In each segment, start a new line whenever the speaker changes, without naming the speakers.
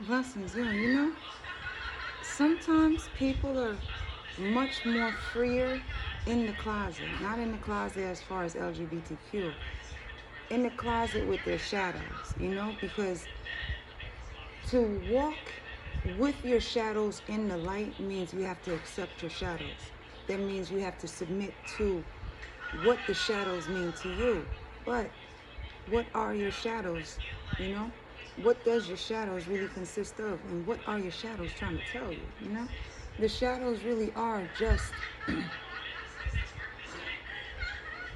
Blessings, yeah, sometimes people are much more freer in the closet. Not in the closet as far as LGBTQ, in the closet with their shadows, because to walk with your shadows in the light means you have to accept your shadows. That means you have to submit to what the shadows mean to you. But what are your shadows? You know? What does your shadows really consist of? And what are your shadows trying to tell you? The shadows really are just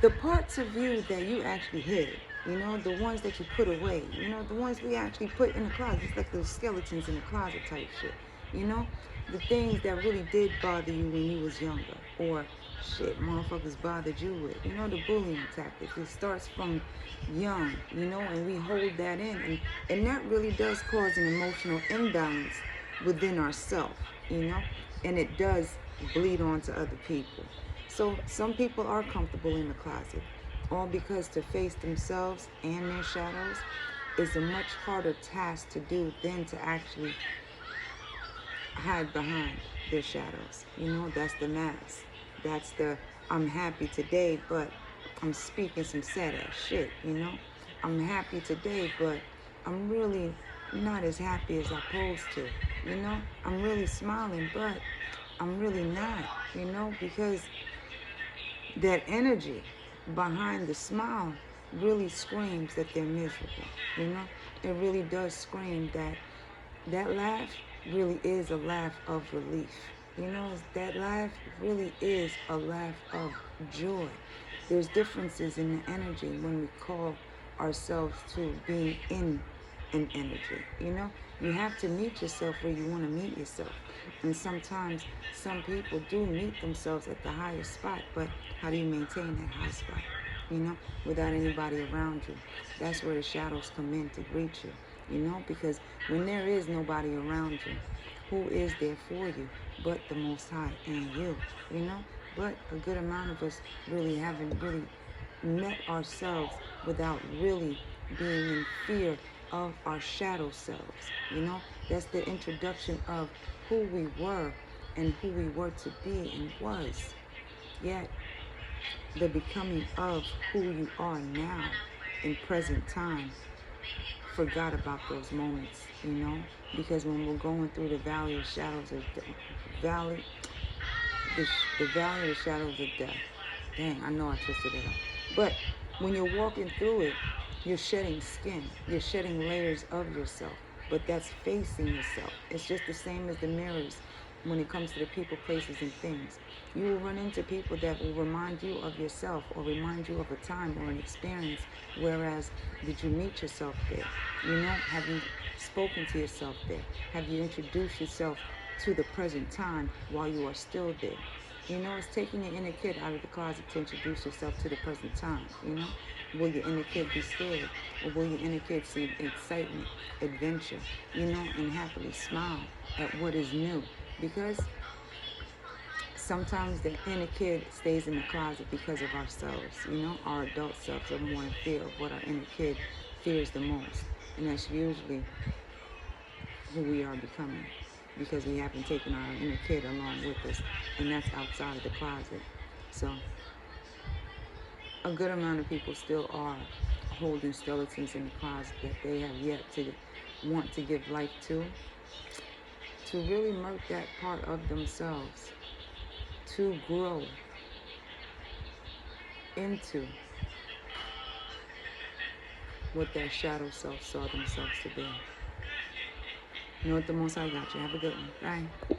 the parts of you that you actually hid. The ones that you put away. The ones we actually put in the closet. It's like those skeletons in the closet type shit. You know? The things that really did bother you when you was younger. Or shit motherfuckers bothered you with. The bullying tactics. It starts from young, and we hold that in. And that really does cause an emotional imbalance within ourselves, and it does bleed on to other people. So some people are comfortable in the closet, all because to face themselves and their shadows is a much harder task to do than to actually hide behind their shadows. That's the mask. That's the I'm happy today, but I'm speaking some sad ass shit. I'm happy today, but I'm really not as happy as I'm supposed to. I'm really smiling, but I'm really not, because that energy behind the smile really screams that they're miserable. It really does scream that that laugh really is a laugh of relief. That laugh really is a laugh of joy. There's differences in the energy when we call ourselves to being in an energy. You have to meet yourself where you want to meet yourself. And sometimes some people do meet themselves at the highest spot, but how do you maintain that high spot? Without anybody around you. That's where the shadows come in to greet you. Because when there is nobody around you, who is there for you but the Most High and you? But a good amount of us really haven't really met ourselves without really being in fear of our shadow selves. That's the introduction of who we were and who we were to be and was. Yet the becoming of who you are now in present time forgot about those moments, because when we're going through the valley of shadows of valley, the valley of the shadows of death. Dang, I know I twisted it up. But when you're walking through it, you're shedding skin. You're shedding layers of yourself. But that's facing yourself. It's just the same as the mirrors when it comes to the people, places, and things. You will run into people that will remind you of yourself or remind you of a time or an experience. Whereas, did you meet yourself there? Have you spoken to yourself there? Have you introduced yourself to the present time while you are still there? It's taking your inner kid out of the closet to introduce yourself to the present time. Will your inner kid be scared? Or will your inner kid see excitement, adventure, and happily smile at what is new? Because sometimes the inner kid stays in the closet because of ourselves. Our adult selves are more in fear of what our inner kid fears the most. And that's usually who we are becoming, because we haven't taken our inner kid along with us, and that's outside of the closet. So a good amount of people still are holding skeletons in the closet that they have yet to want to give life to really murk that part of themselves, to grow into what that shadow self saw themselves to be. You know what, the Most High got you. Have a good one. Bye.